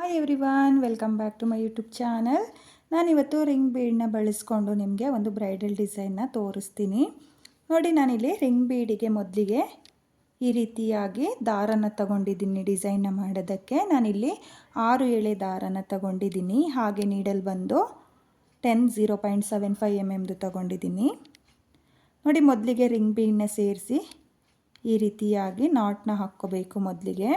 Hi everyone, welcome back to my YouTube channel. ನಾನಿವತ್ತು ring ಬೀಡನ್ನ ಬಳಸ್ಕೊಂಡು ನಿಮಗೆ ಒಂದು ಬ್ರೈಡಲ್ ಡಿಸೈನ್ನ ತೋರಿಸ್ತೀನಿ. ನೋಡಿ, ನಾನಿಲ್ಲಿ ರಿಂಗ್ ಬೀಡಿಗೆ ಮೊದಲಿಗೆ ಈ ರೀತಿಯಾಗಿ ದಾರನ ತಗೊಂಡಿದ್ದೀನಿ. ಡಿಸೈನ್ನ ಮಾಡೋದಕ್ಕೆ ನಾನಿಲ್ಲಿ 6 ಎಳೆ ದಾರನ ತಗೊಂಡಿದ್ದೀನಿ. ಹಾಗೆ ನೀಡಲ್ ಬಂದು 0.75 mm ತಗೊಂಡಿದ್ದೀನಿ. ನೋಡಿ, ಮೊದಲಿಗೆ ರಿಂಗ್ ಬೀಡನ್ನ ಸೇರಿಸಿ ಈ ರೀತಿಯಾಗಿ ನಾಟ್ನ ಹಾಕ್ಕೋಬೇಕು. ಮೊದಲಿಗೆ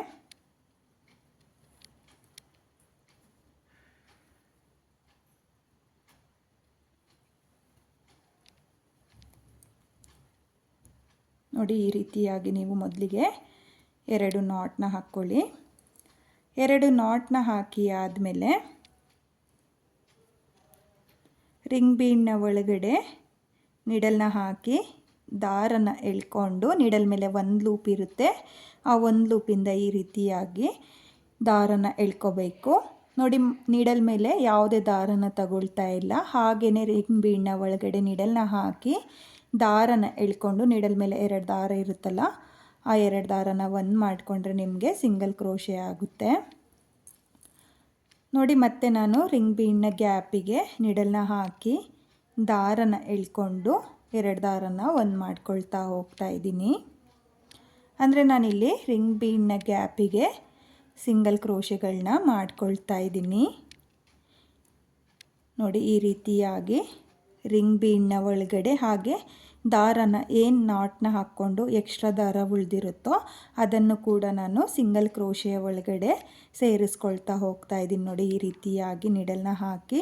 ನೋಡಿ, ಈ ರೀತಿಯಾಗಿ ನೀವು ಮೊದಲಿಗೆ 2 ನಾಟ್ನ ಹಾಕ್ಕೊಳ್ಳಿ. 2 ನಾಟ್ನ ಹಾಕಿ ಆದಮೇಲೆ ರಿಂಗ್ ಬೀಡ್ನ ಒಳಗಡೆ ನಿಡಲ್ನ ಹಾಕಿ ದಾರನ ಎಳ್ಕೊಂಡು, ನಿಡಲ್ ಮೇಲೆ ಒಂದು ಲೂಪ್ ಇರುತ್ತೆ, ಆ ಒಂದು ಲೂಪಿಂದ ಈ ರೀತಿಯಾಗಿ ದಾರನ ಎಳ್ಕೋಬೇಕು. ನೋಡಿ, ನೀಡಲ್ ಮೇಲೆ ಯಾವುದೇ ದಾರನ ತಗೊಳ್ತಾ ಇಲ್ಲ. ಹಾಗೆಯೇ ರಿಂಗ್ ಬೀಡ್ನ ಒಳಗಡೆ ನಿಡಲ್ನ ಹಾಕಿ ದಾರನ ಎಳ್ಕೊಂಡು, ನೀಡಲ್ ಮೇಲೆ 2 ದಾರ ಇರುತ್ತಲ್ಲ, ಆ 2 ದಾರನ ಒಂದು ಮಾಡಿಕೊಂಡ್ರೆ ನಿಮಗೆ ಸಿಂಗಲ್ ಕ್ರೋಶೆ ಆಗುತ್ತೆ. ನೋಡಿ, ಮತ್ತೆ ನಾನು ರಿಂಗ್ ಬೀಡ್ನ ಗ್ಯಾಪಿಗೆ ನಿಡಲ್ನ ಹಾಕಿ ದಾರನ ಎಳ್ಕೊಂಡು 2 ದಾರನ ಒಂದು ಮಾಡ್ಕೊಳ್ತಾ ಹೋಗ್ತಾ ಇದ್ದೀನಿ. ಅಂದರೆ ನಾನಿಲ್ಲಿ ರಿಂಗ್ ಬೀಡ್ನ ಗ್ಯಾಪಿಗೆ ಸಿಂಗಲ್ ಕ್ರೋಶೆಗಳನ್ನ ಮಾಡ್ಕೊಳ್ತಾ ಇದ್ದೀನಿ. ನೋಡಿ, ಈ ರೀತಿಯಾಗಿ ರಿಂಗ್ ಬೀಡ್ನ ಒಳಗಡೆ ಹಾಗೆ ದಾರನ ಏನು ನಾಟ್ನ ಹಾಕ್ಕೊಂಡು ಎಕ್ಸ್ಟ್ರಾ ದಾರ ಉಳಿದಿರುತ್ತೋ ಅದನ್ನು ಕೂಡ ನಾನು ಸಿಂಗಲ್ ಕ್ರೋಶೆಯ ಒಳಗಡೆ ಸೇರಿಸ್ಕೊಳ್ತಾ ಹೋಗ್ತಾ ಇದ್ದೀನಿ. ನೋಡಿ, ಈ ರೀತಿಯಾಗಿ ನಿಡಲ್ನ ಹಾಕಿ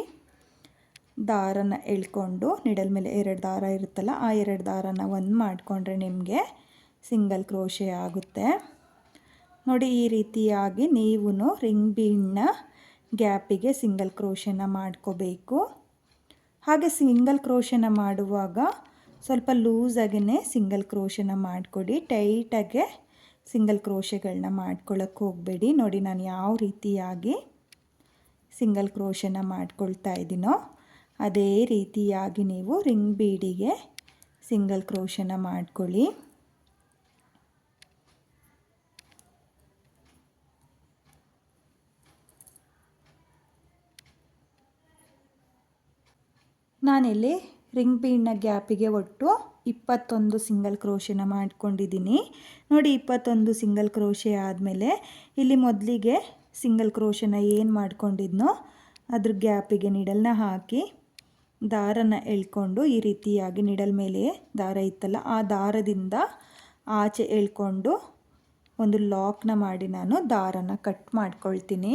ದಾರನ ಎಳ್ಕೊಂಡು, ನಿಡಲ್ ಮೇಲೆ 2 ದಾರ ಇರುತ್ತಲ್ಲ, ಆ 2 ದಾರನ ಒಂದು ಮಾಡಿಕೊಂಡ್ರೆ ನಿಮಗೆ ಸಿಂಗಲ್ ಕ್ರೋಶೆ ಆಗುತ್ತೆ. ನೋಡಿ, ಈ ರೀತಿಯಾಗಿ ನೀವು ರಿಂಗ್ ಬೀಡ್ನ ಗ್ಯಾಪಿಗೆ ಸಿಂಗಲ್ ಕ್ರೋಶೆನ ಮಾಡ್ಕೋಬೇಕು. ಹಾಗೆ ಸಿಂಗಲ್ ಕ್ರೋಶೆನ ಮಾಡುವಾಗ ಸ್ವಲ್ಪ ಲೂಸಾಗೇ ಸಿಂಗಲ್ ಕ್ರೋಶೆನ ಮಾಡಿಕೊಡಿ. ಟೈಟಾಗೆ ಸಿಂಗಲ್ ಕ್ರೋಶೆಗಳನ್ನ ಮಾಡ್ಕೊಳ್ಳೋಕ್ಕೆ ಹೋಗಬೇಡಿ. ನೋಡಿ, ನಾನು ಯಾವ ರೀತಿಯಾಗಿ ಸಿಂಗಲ್ ಕ್ರೋಶೆನ ಮಾಡ್ಕೊಳ್ತಾ ಇದ್ದೀನೋ ಅದೇ ರೀತಿಯಾಗಿ ನೀವು ರಿಂಗ್ ಬೀಡಿಗೆ ಸಿಂಗಲ್ ಕ್ರೋಶೆನ ಮಾಡ್ಕೊಳ್ಳಿ. ನಾನಿಲ್ಲಿ ರಿಂಗ್ ಬೀಡ್ನ ಗ್ಯಾಪಿಗೆ ಒಟ್ಟು 21 ಸಿಂಗಲ್ ಕ್ರೋಶೆನ ಮಾಡ್ಕೊಂಡಿದ್ದೀನಿ. ನೋಡಿ, 21 ಸಿಂಗಲ್ ಕ್ರೋಶೆ ಆದಮೇಲೆ ಇಲ್ಲಿ ಮೊದಲಿಗೆ ಸಿಂಗಲ್ ಕ್ರೋಶೆನ ಏನು ಮಾಡ್ಕೊಂಡಿದ್ನೋ ಅದ್ರ ಗ್ಯಾಪಿಗೆ ನಿಡಲ್ನ ಹಾಕಿ ದಾರನ ಎಳ್ಕೊಂಡು, ಈ ರೀತಿಯಾಗಿ ನಿಡಲ್ ಮೇಲೆ ದಾರ ಇತ್ತಲ್ಲ, ಆ ದಾರದಿಂದ ಆಚೆ ಎಳ್ಕೊಂಡು ಒಂದು ಲಾಕ್ನ ಮಾಡಿ ನಾನು ದಾರನ ಕಟ್ ಮಾಡ್ಕೊಳ್ತೀನಿ.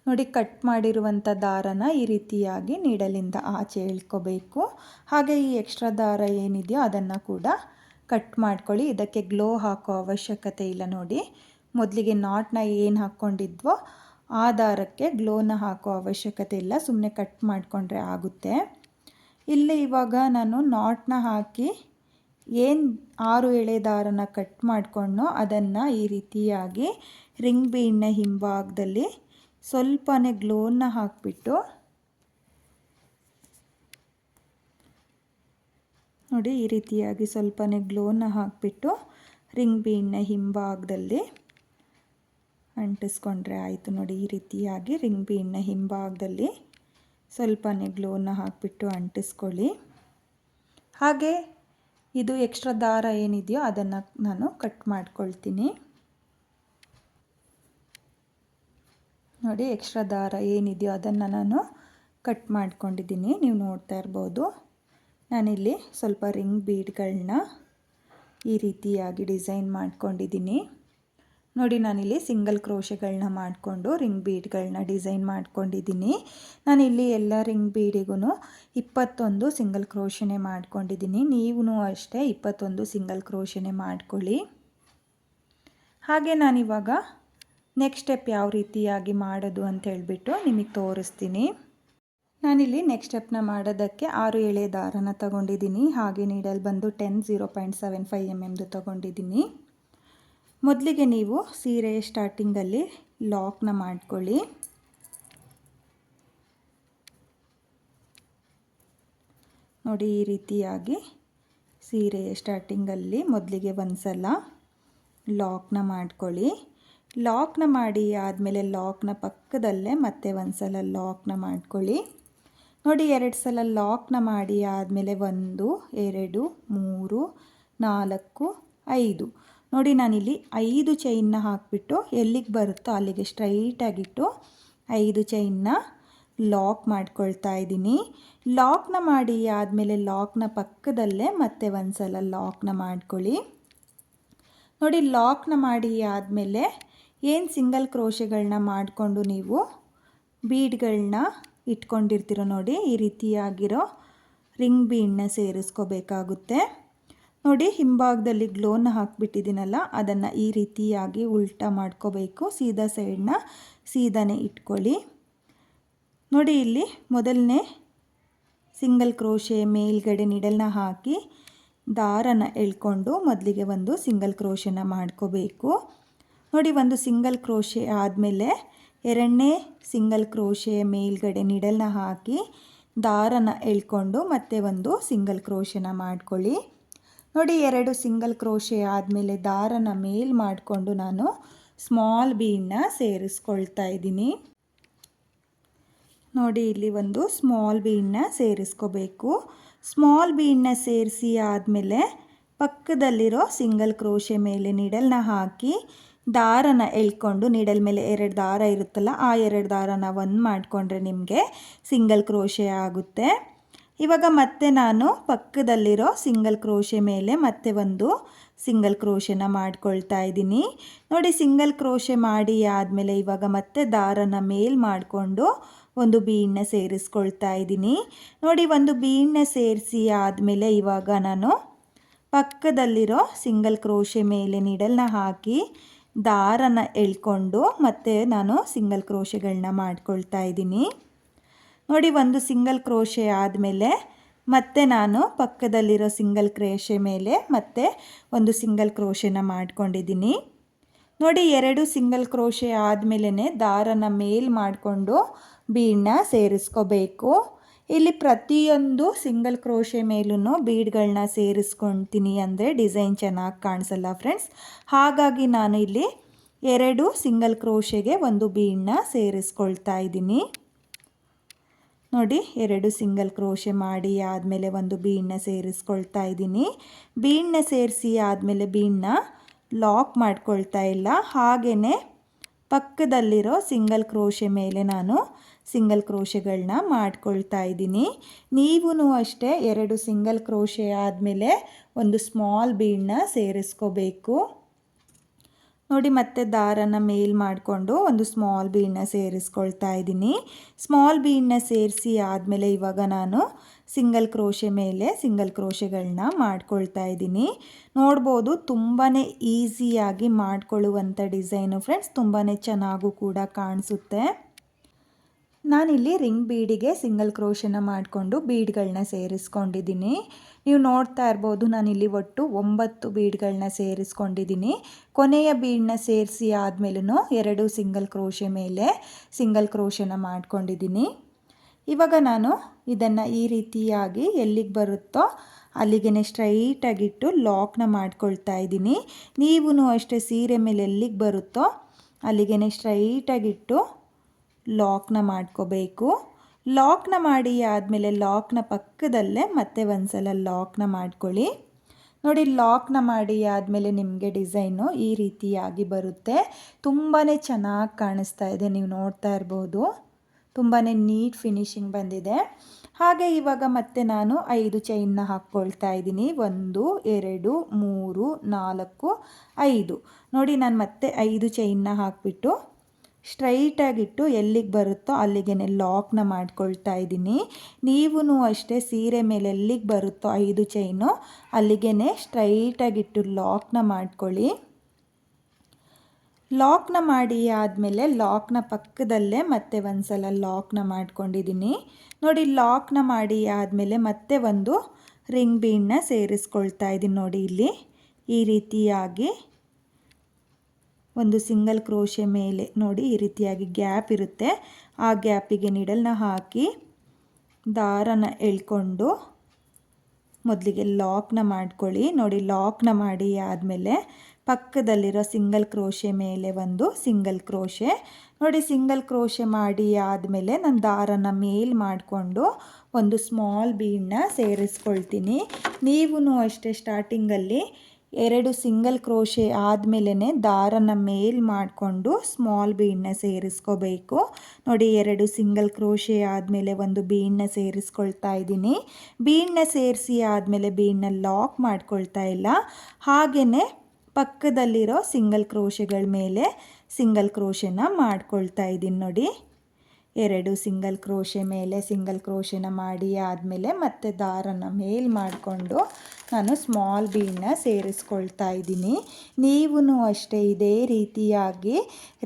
ನೋಡಿ, ಕಟ್ ಮಾಡಿರುವಂಥ ದಾರನ ಈ ರೀತಿಯಾಗಿ ನೀಡಲಿಂದ ಆಚೆ ಎಳ್ಕೋಬೇಕು. ಹಾಗೆ ಈ ಎಕ್ಸ್ಟ್ರಾ ದಾರ ಏನಿದೆಯೋ ಅದನ್ನು ಕೂಡ ಕಟ್ ಮಾಡ್ಕೊಳ್ಳಿ. ಇದಕ್ಕೆ ಗ್ಲೋ ಹಾಕೋ ಅವಶ್ಯಕತೆ ಇಲ್ಲ. ನೋಡಿ, ಮೊದಲಿಗೆ ನಾಟ್ನ ಏನು ಹಾಕ್ಕೊಂಡಿದ್ವೋ ಆ ದಾರಕ್ಕೆ ಗ್ಲೋನ ಹಾಕೋ ಅವಶ್ಯಕತೆ ಇಲ್ಲ, ಸುಮ್ಮನೆ ಕಟ್ ಮಾಡಿಕೊಂಡ್ರೆ ಆಗುತ್ತೆ. ಇಲ್ಲಿ ಇವಾಗ ನಾನು ನಾಟ್ನ ಹಾಕಿ ಏನು 6 ಎಳೆ ದಾರನ ಕಟ್ ಮಾಡಿಕೊಂಡೋ ಅದನ್ನು ಈ ರೀತಿಯಾಗಿ ರಿಂಗ್ ಬೀಡ್ನ ಹಿಂಭಾಗದಲ್ಲಿ ಸ್ವಲ್ಪನೇ ಗ್ಲೋನ ಹಾಕಿಬಿಟ್ಟು, ನೋಡಿ, ಈ ರೀತಿಯಾಗಿ ಸ್ವಲ್ಪನೇ ಗ್ಲೋನ ಹಾಕಿಬಿಟ್ಟು ರಿಂಗ್ ಬೀಡ್ನ ಹಿಂಭಾಗದಲ್ಲಿ ಅಂಟಿಸ್ಕೊಂಡ್ರೆ ಆಯಿತು. ನೋಡಿ, ಈ ರೀತಿಯಾಗಿ ರಿಂಗ್ ಬೀಡ್ನ ಹಿಂಭಾಗದಲ್ಲಿ ಸ್ವಲ್ಪನೇ ಗ್ಲೋನ ಹಾಕಿಬಿಟ್ಟು ಅಂಟಿಸ್ಕೊಳ್ಳಿ. ಹಾಗೆ ಇದು ಎಕ್ಸ್ಟ್ರಾ ದಾರ ಏನಿದೆಯೋ ಅದನ್ನು ನಾನು ಕಟ್ ಮಾಡ್ಕೊಳ್ತೀನಿ. ನೋಡಿ, ಎಕ್ಸ್ಟ್ರಾ ದಾರ ಏನಿದೆಯೋ ಅದನ್ನು ನಾನು ಕಟ್ ಮಾಡ್ಕೊಂಡಿದ್ದೀನಿ. ನೀವು ನೋಡ್ತಾ ಇರ್ಬೋದು, ನಾನಿಲ್ಲಿ ಸ್ವಲ್ಪ ರಿಂಗ್ ಬೀಡ್ಗಳನ್ನ ಈ ರೀತಿಯಾಗಿ ಡಿಸೈನ್ ಮಾಡ್ಕೊಂಡಿದ್ದೀನಿ. ನೋಡಿ, ನಾನಿಲ್ಲಿ ಸಿಂಗಲ್ ಕ್ರೋಶೆಗಳನ್ನ ಮಾಡಿಕೊಂಡು ರಿಂಗ್ ಬೀಡ್ಗಳನ್ನ ಡಿಸೈನ್ ಮಾಡ್ಕೊಂಡಿದ್ದೀನಿ. ನಾನಿಲ್ಲಿ ಎಲ್ಲ ರಿಂಗ್ ಬೀಡಿಗೂ 21 ಸಿಂಗಲ್ ಕ್ರೋಶೆನೇ ಮಾಡ್ಕೊಂಡಿದ್ದೀನಿ. ನೀವು ಅಷ್ಟೇ 21 ಸಿಂಗಲ್ ಕ್ರೋಶೆನೇ ಮಾಡ್ಕೊಳ್ಳಿ. ಹಾಗೆ ನಾನಿವಾಗ ನೆಕ್ಸ್ಟ್ ಸ್ಟೆಪ್ ಯಾವ ರೀತಿಯಾಗಿ ಮಾಡೋದು ಅಂತ ಹೇಳಿಬಿಟ್ಟು ನಿಮಗೆ ತೋರಿಸ್ತೀನಿ. ನಾನಿಲ್ಲಿ ನೆಕ್ಸ್ಟ್ ಸ್ಟೆಪ್ನ ಮಾಡೋದಕ್ಕೆ 6 ಎಳೆ ದಾರನ ತಗೊಂಡಿದ್ದೀನಿ. ಹಾಗೆ ನೀಡಲ್ ಬಂದು 0.75 mm ತಗೊಂಡಿದ್ದೀನಿ. ಮೊದಲಿಗೆ ನೀವು ಸೀರೆಯ ಸ್ಟಾರ್ಟಿಂಗಲ್ಲಿ ಲಾಕ್ನ ಮಾಡ್ಕೊಳ್ಳಿ. ನೋಡಿ, ಈ ರೀತಿಯಾಗಿ ಸೀರೆಯ ಸ್ಟಾರ್ಟಿಂಗಲ್ಲಿ ಮೊದಲಿಗೆ ಒಂದು ಸಲ ಲಾಕ್ನ ಮಾಡ್ಕೊಳ್ಳಿ. ಲಾಕ್ನ ಮಾಡಿ ಆದಮೇಲೆ ಲಾಕ್ನ ಪಕ್ಕದಲ್ಲೇ ಮತ್ತೆ ಒಂದು ಸಲ ಲಾಕ್ನ ಮಾಡ್ಕೊಳ್ಳಿ. ನೋಡಿ 2 ಸಲ ಲಾಕ್ನ ಮಾಡಿ ಆದಮೇಲೆ 1 2 3 4 5 ನೋಡಿ ನಾನಿಲ್ಲಿ 5 ಚೈನ್ನ ಹಾಕಿಬಿಟ್ಟು ಎಲ್ಲಿಗೆ ಬರುತ್ತೋ ಅಲ್ಲಿಗೆ ಸ್ಟ್ರೈಟಾಗಿಟ್ಟು 5 ಚೈನ್ನ ಲಾಕ್ ಮಾಡ್ಕೊಳ್ತಾ ಇದ್ದೀನಿ. ಲಾಕ್ನ ಮಾಡಿ ಆದಮೇಲೆ ಲಾಕ್ನ ಪಕ್ಕದಲ್ಲೇ ಮತ್ತೆ ಒಂದು ಸಲ ಲಾಕ್ನ ಮಾಡ್ಕೊಳ್ಳಿ. ನೋಡಿ ಲಾಕ್ನ ಮಾಡಿ ಆದಮೇಲೆ ಏನು ಸಿಂಗಲ್ ಕ್ರೋಶೆಗಳನ್ನ ಮಾಡಿಕೊಂಡು ನೀವು ಬೀಡ್ಗಳನ್ನ ಇಟ್ಕೊಂಡಿರ್ತೀರೋ ನೋಡಿ ಈ ರೀತಿಯಾಗಿರೋ ರಿಂಗ್ ಬೀಡನ್ನ ಸೇರಿಸ್ಕೋಬೇಕಾಗುತ್ತೆ. ನೋಡಿ ಹಿಂಭಾಗದಲ್ಲಿ ಗ್ಲೋನ ಹಾಕಿಬಿಟ್ಟಿದ್ದೀನಲ್ಲ ಅದನ್ನು ಈ ರೀತಿಯಾಗಿ ಉಲ್ಟಾ ಮಾಡ್ಕೋಬೇಕು. ಸೀದಾ ಸೈಡನ್ನ ಸೀದಾನೇ ಇಟ್ಕೊಳ್ಳಿ. ನೋಡಿ ಇಲ್ಲಿ ಮೊದಲನೇ ಸಿಂಗಲ್ ಕ್ರೋಶೆ ಮೇಲ್ಗಡೆ ನಿಡಲ್ನ ಹಾಕಿ ದಾರನ ಎಳ್ಕೊಂಡು ಮೊದಲಿಗೆ ಒಂದು ಸಿಂಗಲ್ ಕ್ರೋಶೆನ ಮಾಡ್ಕೋಬೇಕು. ನೋಡಿ ಒಂದು ಸಿಂಗಲ್ ಕ್ರೋಶೆ ಆದಮೇಲೆ ಎರಡನೇ ಸಿಂಗಲ್ ಕ್ರೋಶೆಯ ಮೇಲ್ಗಡೆ ನಿಡಲ್ನ ಹಾಕಿ ದಾರನ ಎಳ್ಕೊಂಡು ಮತ್ತೆ ಒಂದು ಸಿಂಗಲ್ ಕ್ರೋಶೆನ ಮಾಡ್ಕೊಳ್ಳಿ. ನೋಡಿ 2 ಸಿಂಗಲ್ ಕ್ರೋಶೆ ಆದಮೇಲೆ ದಾರನ ಮೇಲ್ ಮಾಡಿಕೊಂಡು ನಾನು ಸ್ಮಾಲ್ ಬೀಡನ್ನ ಸೇರಿಸ್ಕೊಳ್ತಾ ಇದ್ದೀನಿ. ನೋಡಿ ಇಲ್ಲಿ ಒಂದು ಸ್ಮಾಲ್ ಬೀಡನ್ನ ಸೇರಿಸ್ಕೋಬೇಕು. ಸ್ಮಾಲ್ ಬೀಡನ್ನ ಸೇರಿಸಿ ಆದಮೇಲೆ ಪಕ್ಕದಲ್ಲಿರೋ ಸಿಂಗಲ್ ಕ್ರೋಶೆ ಮೇಲೆ ನಿಡಲ್ನ ಹಾಕಿ ದಾರನ ಎಳ್ಕೊಂಡು ನಿಡಲ್ ಮೇಲೆ 2 ದಾರ ಇರುತ್ತಲ್ಲ ಆ 2 ದಾರನ ಒಂದು ಮಾಡಿಕೊಂಡ್ರೆ ನಿಮಗೆ ಸಿಂಗಲ್ ಕ್ರೋಶೆ ಆಗುತ್ತೆ. ಇವಾಗ ಮತ್ತೆ ನಾನು ಪಕ್ಕದಲ್ಲಿರೋ ಸಿಂಗಲ್ ಕ್ರೋಶೆ ಮೇಲೆ ಮತ್ತೆ ಒಂದು ಸಿಂಗಲ್ ಕ್ರೋಶೆನ ಮಾಡ್ಕೊಳ್ತಾ ಇದ್ದೀನಿ. ನೋಡಿ ಸಿಂಗಲ್ ಕ್ರೋಶೆ ಮಾಡಿ ಆದಮೇಲೆ ಇವಾಗ ಮತ್ತೆ ದಾರನ ಮೇಲ್ ಮಾಡಿಕೊಂಡು ಒಂದು ಬೀಡನ್ನ ಸೇರಿಸ್ಕೊಳ್ತಾ ಇದ್ದೀನಿ. ನೋಡಿ ಒಂದು ಬೀಡನ್ನ ಸೇರಿಸಿ ಆದಮೇಲೆ ಇವಾಗ ನಾನು ಪಕ್ಕದಲ್ಲಿರೋ ಸಿಂಗಲ್ ಕ್ರೋಶೆ ಮೇಲೆ ನಿಡಲ್ನ ಹಾಕಿ ದಾರನ ಎಳ್ಕೊಂಡು ಮತ್ತೆ ನಾನು ಸಿಂಗಲ್ ಕ್ರೋಶೆಗಳನ್ನ ಮಾಡ್ಕೊಳ್ತಾ ಇದ್ದೀನಿ. ನೋಡಿ ಒಂದು ಸಿಂಗಲ್ ಕ್ರೋಶೆ ಆದಮೇಲೆ ಮತ್ತೆ ನಾನು ಪಕ್ಕದಲ್ಲಿರೋ ಸಿಂಗಲ್ ಕ್ರೋಶೆ ಮೇಲೆ ಮತ್ತೆ ಒಂದು ಸಿಂಗಲ್ ಕ್ರೋಶೆನ ಮಾಡ್ಕೊಂಡಿದ್ದೀನಿ. ನೋಡಿ 2 ಸಿಂಗಲ್ ಕ್ರೋಶೆ ಆದಮೇಲೆ ದಾರನ ಮೇಲ್ ಮಾಡಿಕೊಂಡು ಬೀಡನ್ನ ಸೇರಿಸ್ಕೋಬೇಕು. ಇಲ್ಲಿ ಪ್ರತಿಯೊಂದು ಸಿಂಗಲ್ ಕ್ರೋಶೆ ಮೇಲೂ ಬೀಡ್ಗಳನ್ನ ಸೇರಿಸ್ಕೊಳ್ತೀನಿ ಅಂದರೆ ಡಿಸೈನ್ ಚೆನ್ನಾಗಿ ಕಾಣಿಸಲ್ಲ ಫ್ರೆಂಡ್ಸ್. ಹಾಗಾಗಿ ನಾನು ಇಲ್ಲಿ 2 ಸಿಂಗಲ್ ಕ್ರೋಶೆಗೆ ಒಂದು ಬೀಡನ್ನ ಸೇರಿಸ್ಕೊಳ್ತಾ ಇದ್ದೀನಿ. ನೋಡಿ 2 ಸಿಂಗಲ್ ಕ್ರೋಶೆ ಮಾಡಿ ಆದಮೇಲೆ ಒಂದು ಬೀಡನ್ನ ಸೇರಿಸ್ಕೊಳ್ತಾ ಇದ್ದೀನಿ. ಬೀಡನ್ನ ಸೇರಿಸಿ ಆದಮೇಲೆ ಬೀಡನ್ನ ಲಾಕ್ ಮಾಡ್ಕೊಳ್ತಾ ಇಲ್ಲ, ಹಾಗೆಯೇ ಪಕ್ಕದಲ್ಲಿರೋ ಸಿಂಗಲ್ ಕ್ರೋಶೆ ಮೇಲೆ ನಾನು ಸಿಂಗಲ್ ಕ್ರೋಶೆಗಳನ್ನ ಮಾಡ್ಕೊಳ್ತಾ ಇದ್ದೀನಿ. ನೀವೂ ಅಷ್ಟೇ 2 ಸಿಂಗಲ್ ಕ್ರೋಶೆ ಆದಮೇಲೆ ಒಂದು ಸ್ಮಾಲ್ ಬೀಡನ್ನ ಸೇರಿಸ್ಕೋಬೇಕು. ನೋಡಿ ಮತ್ತೆ ದಾರನ ಮೇಲ್ ಮಾಡಿಕೊಂಡು ಒಂದು ಸ್ಮಾಲ್ ಬೀಡನ್ನ ಸೇರಿಸ್ಕೊಳ್ತಾ ಇದ್ದೀನಿ. ಸ್ಮಾಲ್ ಬೀಡನ್ನ ಸೇರಿಸಿ ಆದಮೇಲೆ ಇವಾಗ ನಾನು ಸಿಂಗಲ್ ಕ್ರೋಶೆ ಮೇಲೆ ಸಿಂಗಲ್ ಕ್ರೋಶೆಗಳನ್ನ ಮಾಡ್ಕೊಳ್ತಾ ಇದ್ದೀನಿ. ನೋಡ್ಬೋದು ತುಂಬಾ ಈಸಿಯಾಗಿ ಮಾಡ್ಕೊಳ್ಳುವಂಥ ಡಿಸೈನು ಫ್ರೆಂಡ್ಸ್, ತುಂಬಾ ಚೆನ್ನಾಗೂ ಕೂಡ ಕಾಣಿಸುತ್ತೆ. ನಾನಿಲ್ಲಿ ರಿಂಗ್ ಬೀಡಿಗೆ ಸಿಂಗಲ್ ಕ್ರೋಶೆನ ಮಾಡಿಕೊಂಡು ಬೀಡ್ಗಳನ್ನ ಸೇರಿಸ್ಕೊಂಡಿದ್ದೀನಿ. ನೀವು ನೋಡ್ತಾ ಇರ್ಬೋದು ನಾನಿಲ್ಲಿ ಒಟ್ಟು 9 ಬೀಡ್ಗಳನ್ನ ಸೇರಿಸ್ಕೊಂಡಿದ್ದೀನಿ. ಕೊನೆಯ ಬೀಡನ್ನ ಸೇರಿಸಿ ಆದಮೇಲೂ 2 ಸಿಂಗಲ್ ಕ್ರೋಶೆ ಮೇಲೆ ಸಿಂಗಲ್ ಕ್ರೋಶೆನ ಮಾಡ್ಕೊಂಡಿದ್ದೀನಿ. ಇವಾಗ ನಾನು ಇದನ್ನು ಈ ರೀತಿಯಾಗಿ ಎಲ್ಲಿಗೆ ಬರುತ್ತೋ ಅಲ್ಲಿಗೆ ಸ್ಟ್ರೈಟಾಗಿಟ್ಟು ಲಾಕ್ನ ಮಾಡ್ಕೊಳ್ತಾ ಇದ್ದೀನಿ. ನೀವೂ ಅಷ್ಟೇ ಸೀರೆ ಮೇಲೆ ಎಲ್ಲಿಗೆ ಬರುತ್ತೋ ಅಲ್ಲಿಗೆ ಸ್ಟ್ರೈಟಾಗಿಟ್ಟು ಲಾಕ್ನ ಮಾಡ್ಕೋಬೇಕು. ಲಾಕ್ನ ಮಾಡಿ ಆದಮೇಲೆ ಲಾಕ್ನ ಪಕ್ಕದಲ್ಲೇ ಮತ್ತೆ ಒಂದು ಸಲ ಲಾಕ್ನ ಮಾಡ್ಕೊಳ್ಳಿ. ನೋಡಿ ಲಾಕ್ನ ಮಾಡಿ ಆದಮೇಲೆ ನಿಮಗೆ ಡಿಸೈನು ಈ ರೀತಿಯಾಗಿ ಬರುತ್ತೆ. ತುಂಬಾ ಚೆನ್ನಾಗಿ ಕಾಣಿಸ್ತಾ ಇದೆ, ನೀವು ನೋಡ್ತಾ ಇರ್ಬೋದು. ತುಂಬಾ ನೀಟ್ ಫಿನಿಶಿಂಗ್ ಬಂದಿದೆ. ಹಾಗೆ ಇವಾಗ ಮತ್ತೆ ನಾನು 5 ಚೈನ್ನ ಹಾಕ್ಕೊಳ್ತಾ ಇದ್ದೀನಿ. 1 2 3 4 5 ನೋಡಿ ನಾನು ಮತ್ತೆ 5 ಚೈನ್ನ ಹಾಕಿಬಿಟ್ಟು ಸ್ಟ್ರೈಟಾಗಿಟ್ಟು ಎಲ್ಲಿಗೆ ಬರುತ್ತೋ ಅಲ್ಲಿಗೆ ಲಾಕ್ನ ಮಾಡ್ಕೊಳ್ತಾ ಇದ್ದೀನಿ. ನೀವೂ ಅಷ್ಟೇ ಸೀರೆ ಮೇಲೆ ಎಲ್ಲಿಗೆ ಬರುತ್ತೋ 5 ಚೈನು ಅಲ್ಲಿಗೆ ಸ್ಟ್ರೈಟಾಗಿಟ್ಟು ಲಾಕ್ನ ಮಾಡ್ಕೊಳ್ಳಿ. ಲಾಕ್ನ ಮಾಡಿ ಆದಮೇಲೆ ಲಾಕ್ನ ಪಕ್ಕದಲ್ಲೇ ಮತ್ತೆ ಒಂದು ಸಲ ಲಾಕ್ನ ಮಾಡ್ಕೊಂಡಿದ್ದೀನಿ. ನೋಡಿ ಲಾಕ್ನ ಮಾಡಿ ಆದಮೇಲೆ ಮತ್ತೆ ಒಂದು ರಿಂಗ್ ಬೀಡನ್ನ ಸೇರಿಸ್ಕೊಳ್ತಾ ಇದ್ದೀನಿ. ನೋಡಿ ಇಲ್ಲಿ ಈ ರೀತಿಯಾಗಿ ಒಂದು ಸಿಂಗಲ್ ಕ್ರೋಶೆ ಮೇಲೆ ನೋಡಿ ಈ ರೀತಿಯಾಗಿ ಗ್ಯಾಪ್ ಇರುತ್ತೆ. ಆ ಗ್ಯಾಪಿಗೆ ನಿಡಲ್ನ ಹಾಕಿ ದಾರನ ಎಳ್ಕೊಂಡು ಮೊದಲಿಗೆ ಲಾಕ್ನ ಮಾಡ್ಕೊಳ್ಳಿ. ನೋಡಿ ಲಾಕ್ನ ಮಾಡಿ ಆದಮೇಲೆ ಪಕ್ಕದಲ್ಲಿರೋ ಸಿಂಗಲ್ ಕ್ರೋಶೆ ಮೇಲೆ ಒಂದು ಸಿಂಗಲ್ ಕ್ರೋಶೆ. ನೋಡಿ ಸಿಂಗಲ್ ಕ್ರೋಶೆ ಮಾಡಿ ಆದಮೇಲೆ ನಾನು ದಾರನ ಮೇಲ್ ಮಾಡಿಕೊಂಡು ಒಂದು ಸ್ಮಾಲ್ ಬೀಡನ್ನ ಸೇರಿಸ್ಕೊಳ್ತೀನಿ. ನೀವೂ ಅಷ್ಟೇ ಸ್ಟಾರ್ಟಿಂಗಲ್ಲಿ 2 ಸಿಂಗಲ್ ಕ್ರೋಶೆ ಆದಮೇಲೆ ದಾರನ ಮೇಲ್ ಮಾಡಿಕೊಂಡು ಸ್ಮಾಲ್ ಬೀಡನ್ನ ಸೇರಿಸ್ಕೋಬೇಕು. ನೋಡಿ 2 ಸಿಂಗಲ್ ಕ್ರೋಶೆ ಆದಮೇಲೆ ಒಂದು ಬೀಡನ್ನ ಸೇರಿಸ್ಕೊಳ್ತಾ ಇದ್ದೀನಿ. ಬೀಡನ್ನ ಸೇರಿಸಿ ಆದಮೇಲೆ ಬೀಡನ್ನ ಲಾಕ್ ಮಾಡ್ಕೊಳ್ತಾ ಇಲ್ಲ, ಹಾಗೆಯೇ ಪಕ್ಕದಲ್ಲಿರೋ ಸಿಂಗಲ್ ಕ್ರೋಶೆಗಳ ಮೇಲೆ ಸಿಂಗಲ್ ಕ್ರೋಶೆನ ಮಾಡ್ಕೊಳ್ತಾ ಇದ್ದೀನಿ. ನೋಡಿ 2 ಸಿಂಗಲ್ ಕ್ರೋಶೆ ಮೇಲೆ ಸಿಂಗಲ್ ಕ್ರೋಶೆನ ಮಾಡಿ ಆದಮೇಲೆ ಮತ್ತೆ ದಾರನ ಮೇಲ್ ಮಾಡಿಕೊಂಡು ನಾನು ಸ್ಮಾಲ್ ಬೀಡನ್ನ ಸೇರಿಸ್ಕೊಳ್ತಾ ಇದ್ದೀನಿ. ನೀವೂ ಅಷ್ಟೇ ಇದೇ ರೀತಿಯಾಗಿ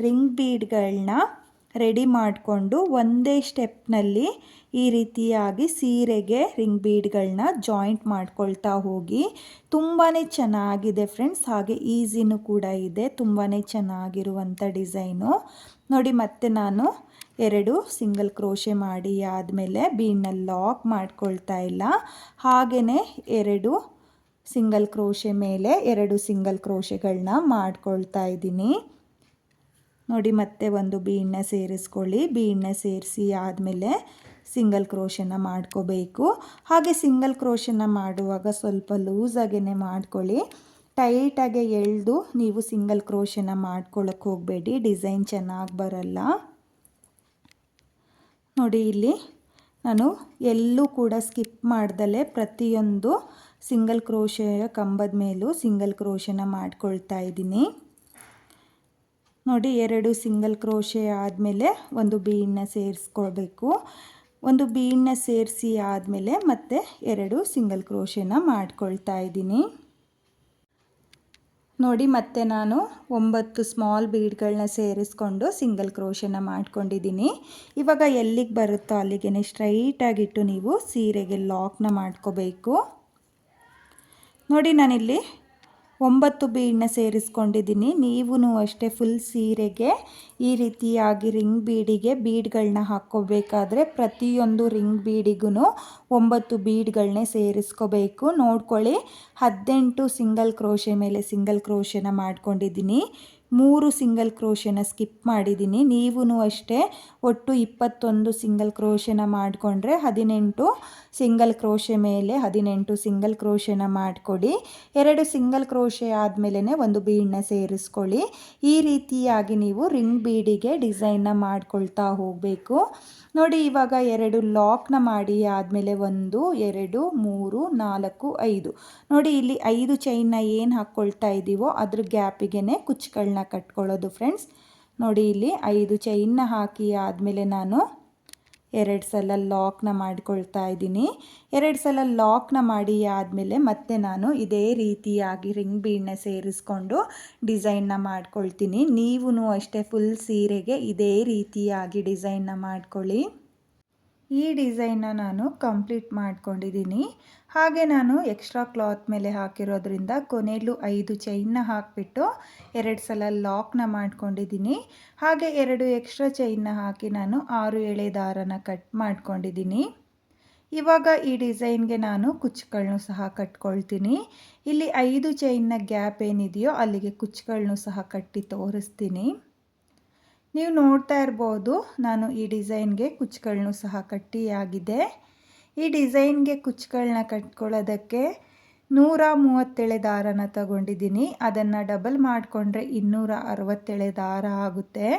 ರಿಂಗ್ ಬೀಡ್ಗಳನ್ನ ರೆಡಿ ಮಾಡಿಕೊಂಡು ಒಂದೇ ಸ್ಟೆಪ್ನಲ್ಲಿ ಈ ರೀತಿಯಾಗಿ ಸೀರೆಗೆ ರಿಂಗ್ ಬೀಡ್ಗಳನ್ನ ಜಾಯಿಂಟ್ ಮಾಡ್ಕೊಳ್ತಾ ಹೋಗಿ. ತುಂಬಾ ಚೆನ್ನಾಗಿದೆ ಫ್ರೆಂಡ್ಸ್, ಹಾಗೆ ಈಸಿನೂ ಕೂಡ ಇದೆ. ತುಂಬಾ ಚೆನ್ನಾಗಿರುವಂಥ ಡಿಸೈನು. ನೋಡಿ ಮತ್ತೆ ನಾನು 2 ಸಿಂಗಲ್ ಕ್ರೋಶೆ ಮಾಡಿ ಆದಮೇಲೆ ಬೀಡನ್ನ ಲಾಕ್ ಮಾಡ್ಕೊಳ್ತಾ ಇಲ್ಲ, ಹಾಗೆಯೇ 2 ಸಿಂಗಲ್ ಕ್ರೋಶೆ ಮೇಲೆ 2 ಸಿಂಗಲ್ ಕ್ರೋಶೆಗಳನ್ನ ಮಾಡ್ಕೊಳ್ತಾ ಇದ್ದೀನಿ. ನೋಡಿ ಮತ್ತೆ ಒಂದು ಬೀಡನ್ನ ಸೇರಿಸ್ಕೊಳ್ಳಿ. ಬೀಡನ್ನ ಸೇರಿಸಿ ಆದಮೇಲೆ ಸಿಂಗಲ್ ಕ್ರೋಶೆನ ಮಾಡ್ಕೋಬೇಕು. ಹಾಗೆ ಸಿಂಗಲ್ ಕ್ರೋಶೆನ ಮಾಡುವಾಗ ಸ್ವಲ್ಪ ಲೂಸಾಗೇ ಮಾಡ್ಕೊಳ್ಳಿ. ಟೈಟಾಗೆ ಎಳೆದು ನೀವು ಸಿಂಗಲ್ ಕ್ರೋಶೆನ ಮಾಡ್ಕೊಳ್ಳೋಕೆ ಹೋಗಬೇಡಿ, ಡಿಸೈನ್ ಚೆನ್ನಾಗಿ ಬರಲ್ಲ. ನೋಡಿ ಇಲ್ಲಿ ನಾನು ಎಲ್ಲೂ ಕೂಡ ಸ್ಕಿಪ್ ಮಾಡ್ದಲೇ ಪ್ರತಿಯೊಂದು ಸಿಂಗಲ್ ಕ್ರೋಶೆಯ ಕಂಬದ ಮೇಲೂ ಸಿಂಗಲ್ ಕ್ರೋಶೆನ ಮಾಡ್ಕೊಳ್ತಾ ಇದ್ದೀನಿ. ನೋಡಿ 2 ಸಿಂಗಲ್ ಕ್ರೋಶೆ ಆದಮೇಲೆ ಒಂದು ಬೀಡನ್ನ ಸೇರಿಸ್ಕೊಳ್ಬೇಕು. ಒಂದು ಬೀಡನ್ನ ಸೇರಿಸಿ ಆದಮೇಲೆ ಮತ್ತೆ 2 ಸಿಂಗಲ್ ಕ್ರೋಶೆನ ಮಾಡ್ಕೊಳ್ತಾ ಇದ್ದೀನಿ. ನೋಡಿ ಮತ್ತೆ ನಾನು 9 ಸ್ಮಾಲ್ ಬೀಡ್ಗಳನ್ನ ಸೇರಿಸ್ಕೊಂಡು ಸಿಂಗಲ್ ಕ್ರೋಶೆನ ಮಾಡ್ಕೊಂಡಿದ್ದೀನಿ. ಇವಾಗ ಎಲ್ಲಿಗೆ ಬರುತ್ತೋ ಅಲ್ಲಿಗೆ ಸ್ಟ್ರೈಟಾಗಿಟ್ಟು ನೀವು ಸೀರೆಗೆ ಲಾಕ್ನ ಮಾಡ್ಕೋಬೇಕು. ನೋಡಿ ನಾನಿಲ್ಲಿ 9 ಬೀಡನ್ನ ಸೇರಿಸ್ಕೊಂಡಿದ್ದೀನಿ. ನೀವೂ ಅಷ್ಟೇ ಫುಲ್ ಸೀರೆಗೆ ಈ ರೀತಿಯಾಗಿ ರಿಂಗ್ ಬೀಡಿಗೆ ಬೀಡ್ಗಳನ್ನ ಹಾಕ್ಕೋಬೇಕಾದ್ರೆ ಪ್ರತಿಯೊಂದು ರಿಂಗ್ ಬೀಡಿಗೂ 9 ಬೀಡ್ಗಳನ್ನೇ ಸೇರಿಸ್ಕೋಬೇಕು. ನೋಡ್ಕೊಳ್ಳಿ, 18 ಸಿಂಗಲ್ ಕ್ರೋಶೆ ಮೇಲೆ ಸಿಂಗಲ್ ಕ್ರೋಶೆನ ಮಾಡ್ಕೊಂಡಿದ್ದೀನಿ, 3 ಸಿಂಗಲ್ ಕ್ರೋಶೆನ ಸ್ಕಿಪ್ ಮಾಡಿದ್ದೀನಿ. ನೀವೂ ಅಷ್ಟೇ ಒಟ್ಟು 21 ಸಿಂಗಲ್ ಕ್ರೋಶೆನ ಮಾಡಿಕೊಂಡ್ರೆ 18 ಸಿಂಗಲ್ ಕ್ರೋಶೆ ಮೇಲೆ 18 ಸಿಂಗಲ್ ಕ್ರೋಶೆನ ಮಾಡಿಕೊಡಿ. 2 ಸಿಂಗಲ್ ಕ್ರೋಶೆ ಆದಮೇಲೆ ಒಂದು ಬೀಡನ್ನ ಸೇರಿಸ್ಕೊಳ್ಳಿ. ಈ ರೀತಿಯಾಗಿ ನೀವು ರಿಂಗ್ ಬೀಡಿಗೆ ಡಿಸೈನ್ನ ಮಾಡ್ಕೊಳ್ತಾ ಹೋಗಬೇಕು. ನೋಡಿ ಇವಾಗ 2 ಲಾಕ್ನ ಮಾಡಿ ಆದಮೇಲೆ 1 2 3 4 5. ನೋಡಿ ಇಲ್ಲಿ 5 ಚೈನ್ನ ಏನು ಹಾಕ್ಕೊಳ್ತಾ ಇದ್ದೀವೋ ಅದ್ರ ಗ್ಯಾಪಿಗೆ ಕುಚ್ಚುಗಳನ್ನ ಕಟ್ಕೊಳ್ಳೋದು ಫ್ರೆಂಡ್ಸ್. ನೋಡಿ ಇಲ್ಲಿ 5 ಚೈನ್ನ ಹಾಕಿ ಆದಮೇಲೆ ನಾನು 2 ಸಲ ಲಾಕ್ನ ಮಾಡ್ಕೊಳ್ತಾ ಇದ್ದೀನಿ. 2 ಸಲ ಲಾಕ್ನ ಮಾಡಿ ಆದಮೇಲೆ ಮತ್ತೆ ನಾನು ಇದೇ ರೀತಿಯಾಗಿ ರಿಂಗ್ ಬೀಡನ್ನ ಸೇರಿಸ್ಕೊಂಡು ಡಿಸೈನ್ನ ಮಾಡ್ಕೊಳ್ತೀನಿ. ನೀವೂ ಅಷ್ಟೇ ಫುಲ್ ಸೀರೆಗೆ ಇದೇ ರೀತಿಯಾಗಿ ಡಿಸೈನ್ನ ಮಾಡ್ಕೊಳ್ಳಿ. ಈ ಡಿಸೈನ್ನ ನಾನು ಕಂಪ್ಲೀಟ್ ಮಾಡ್ಕೊಂಡಿದ್ದೀನಿ. ಹಾಗೆ ನಾನು ಎಕ್ಸ್ಟ್ರಾ ಕ್ಲಾತ್ ಮೇಲೆ ಹಾಕಿರೋದ್ರಿಂದ ಕೊನೆಯಲ್ಲೂ 5 ಚೈನ್ನ ಹಾಕಿಬಿಟ್ಟು 2 ಸಲ ಲಾಕ್ನ ಮಾಡ್ಕೊಂಡಿದ್ದೀನಿ. ಹಾಗೆ 2 ಎಕ್ಸ್ಟ್ರಾ ಚೈನ್ನ ಹಾಕಿ ನಾನು 6 ಎಳೆ ದಾರನ ಕಟ್ ಮಾಡ್ಕೊಂಡಿದ್ದೀನಿ. ಇವಾಗ ಈ ಡಿಸೈನ್ಗೆ ನಾನು ಕುಚ್ಚುಗಳನ್ನೂ ಸಹ ಕಟ್ಕೊಳ್ತೀನಿ. ಇಲ್ಲಿ 5 ಚೈನ್ನ ಗ್ಯಾಪ್ ಏನಿದೆಯೋ ಅಲ್ಲಿಗೆ ಕುಚ್ಚುಗಳನ್ನೂ ಸಹ ಕಟ್ಟಿ ತೋರಿಸ್ತೀನಿ. ನೀವು ನೋಡ್ತಾ ಇರ್ಬೋದು, ನಾನು ಈ ಡಿಸೈನ್ಗೆ ಕುಚ್ಚುಗಳನ್ನೂ ಸಹ ಕಟ್ಟಿಯಾಗಿದೆ. ಈ ಡಿಸೈನ್ಗೆ ಕುಚ್ಚುಗಳನ್ನ ಕಟ್ಕೊಳ್ಳೋದಕ್ಕೆ 130 ಎಳೆ ದಾರನ ತಗೊಂಡಿದ್ದೀನಿ. ಅದನ್ನು ಡಬಲ್ ಮಾಡಿಕೊಂಡ್ರೆ 260 ಎಳೆ ದಾರ ಆಗುತ್ತೆ.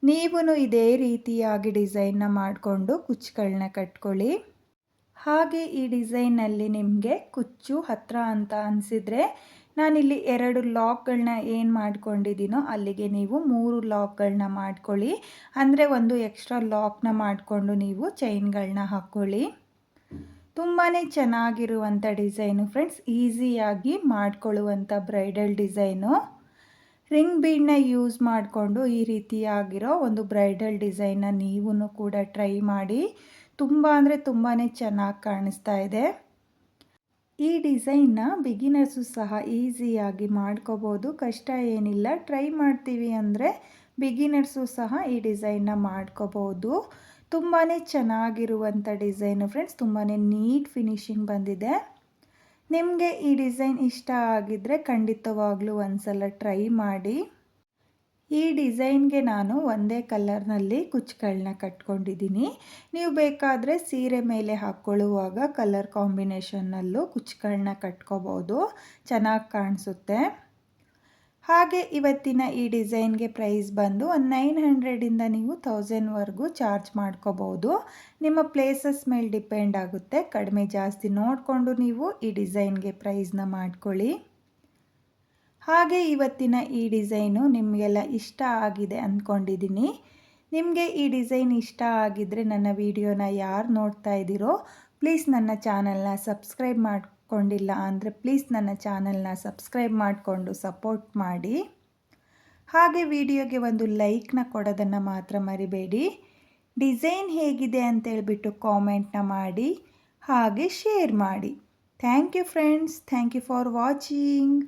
ನೀವೂ ಇದೇ ರೀತಿಯಾಗಿ ಡಿಸೈನ್ನ ಮಾಡಿಕೊಂಡು ಕುಚ್ಚುಗಳನ್ನ ಕಟ್ಕೊಳ್ಳಿ. ಹಾಗೆ ಈ ಡಿಸೈನಲ್ಲಿ ನಿಮಗೆ ಕುಚ್ಚು ಹತ್ತಿರ ಅಂತ ಅನಿಸಿದರೆ ನಾನಿಲ್ಲಿ 2 ಲಾಕ್ಗಳನ್ನ ಏನು ಮಾಡ್ಕೊಂಡಿದ್ದೀನೋ ಅಲ್ಲಿಗೆ ನೀವು 3 ಲಾಕ್ಗಳನ್ನ ಮಾಡ್ಕೊಳ್ಳಿ. ಅಂದರೆ ಒಂದು ಎಕ್ಸ್ಟ್ರಾ ಲಾಕ್ನ ಮಾಡಿಕೊಂಡು ನೀವು ಚೈನ್ಗಳನ್ನ ಹಾಕ್ಕೊಳ್ಳಿ. ತುಂಬಾ ಚೆನ್ನಾಗಿರುವಂಥ ಡಿಸೈನು ಫ್ರೆಂಡ್ಸ್, ಈಸಿಯಾಗಿ ಮಾಡ್ಕೊಳ್ಳುವಂಥ ಬ್ರೈಡಲ್ ಡಿಸೈನು. ರಿಂಗ್ ಬೀಡನ್ನ ಯೂಸ್ ಮಾಡಿಕೊಂಡು ಈ ರೀತಿಯಾಗಿರೋ ಒಂದು ಬ್ರೈಡಲ್ ಡಿಸೈನ್ನ ನೀವೂ ಕೂಡ ಟ್ರೈ ಮಾಡಿ. ತುಂಬ ಅಂದರೆ ತುಂಬಾ ಚೆನ್ನಾಗಿ ಕಾಣಿಸ್ತಾ ಇದೆ. ಈ ಡಿಸೈನ್ನ ಬಿಗಿನರ್ಸು ಸಹ ಈಸಿಯಾಗಿ ಮಾಡ್ಕೋಬೋದು, ಕಷ್ಟ ಏನಿಲ್ಲ. ಟ್ರೈ ಮಾಡ್ತೀವಿ ಅಂದರೆ ಬಿಗಿನರ್ಸು ಸಹ ಈ ಡಿಸೈನ್ನ ಮಾಡ್ಕೋಬೋದು. ತುಂಬಾ ಚೆನ್ನಾಗಿರುವಂಥ ಡಿಸೈನು ಫ್ರೆಂಡ್ಸ್, ತುಂಬಾ ನೀಟ್ ಫಿನಿಶಿಂಗ್ ಬಂದಿದೆ. ನಿಮಗೆ ಈ ಡಿಸೈನ್ ಇಷ್ಟ ಆಗಿದ್ದರೆ ಖಂಡಿತವಾಗ್ಲೂ ಒಂದ್ಸಲ ಟ್ರೈ ಮಾಡಿ. ಈ ಡಿಸೈನ್ಗೆ ನಾನು ಒಂದೇ ಕಲರ್ನಲ್ಲಿ ಕುಚ್ಚುಗಳನ್ನ ಕಟ್ಕೊಂಡಿದ್ದೀನಿ. ನೀವು ಬೇಕಾದರೆ ಸೀರೆ ಮೇಲೆ ಹಾಕ್ಕೊಳ್ಳುವಾಗ ಕಲರ್ ಕಾಂಬಿನೇಷನ್ನಲ್ಲೂ ಕುಚ್ಚುಗಳನ್ನ ಕಟ್ಕೋಬೋದು, ಚೆನ್ನಾಗಿ ಕಾಣಿಸುತ್ತೆ. ಹಾಗೆ ಇವತ್ತಿನ ಈ ಡಿಸೈನ್ಗೆ ಪ್ರೈಸ್ ಬಂದು ಒಂದು 900ಇಂದ ನೀವು 1000ವರೆಗೂ ಚಾರ್ಜ್ ಮಾಡ್ಕೋಬೋದು. ನಿಮ್ಮ ಪ್ಲೇಸಸ್ ಮೇಲೆ ಡಿಪೆಂಡ್ ಆಗುತ್ತೆ. ಕಡಿಮೆ ಜಾಸ್ತಿ ನೋಡಿಕೊಂಡು ನೀವು ಈ ಡಿಸೈನ್ಗೆ ಪ್ರೈಸ್ನ ಮಾಡ್ಕೊಳ್ಳಿ. ಹಾಗೆ ಇವತ್ತಿನ ಈ ಡಿಸೈನು ನಿಮಗೆಲ್ಲ ಇಷ್ಟ ಆಗಿದೆ ಅಂದ್ಕೊಂಡಿದ್ದೀನಿ. ನಿಮಗೆ ಈ ಡಿಸೈನ್ ಇಷ್ಟ ಆಗಿದ್ದರೆ ನನ್ನ ವಿಡಿಯೋನ ಯಾರು ನೋಡ್ತಾ ಇದ್ದೀರೋ ಪ್ಲೀಸ್ ನನ್ನ ಚಾನಲ್ನ ಸಬ್ಸ್ಕ್ರೈಬ್ ಮಾಡಿಕೊಂಡಿಲ್ಲ ಅಂದರೆ ಪ್ಲೀಸ್ ನನ್ನ ಚಾನಲ್ನ ಸಬ್ಸ್ಕ್ರೈಬ್ ಮಾಡಿಕೊಂಡು ಸಪೋರ್ಟ್ ಮಾಡಿ. ಹಾಗೆ ವಿಡಿಯೋಗೆ ಒಂದು ಲೈಕ್ನ ಕೊಡೋದನ್ನು ಮಾತ್ರ ಮರಿಬೇಡಿ. ಡಿಸೈನ್ ಹೇಗಿದೆ ಅಂತೇಳ್ಬಿಟ್ಟು ಕಾಮೆಂಟ್ನ ಮಾಡಿ ಹಾಗೆ ಶೇರ್ ಮಾಡಿ. Thank you friends. Thank you for watching.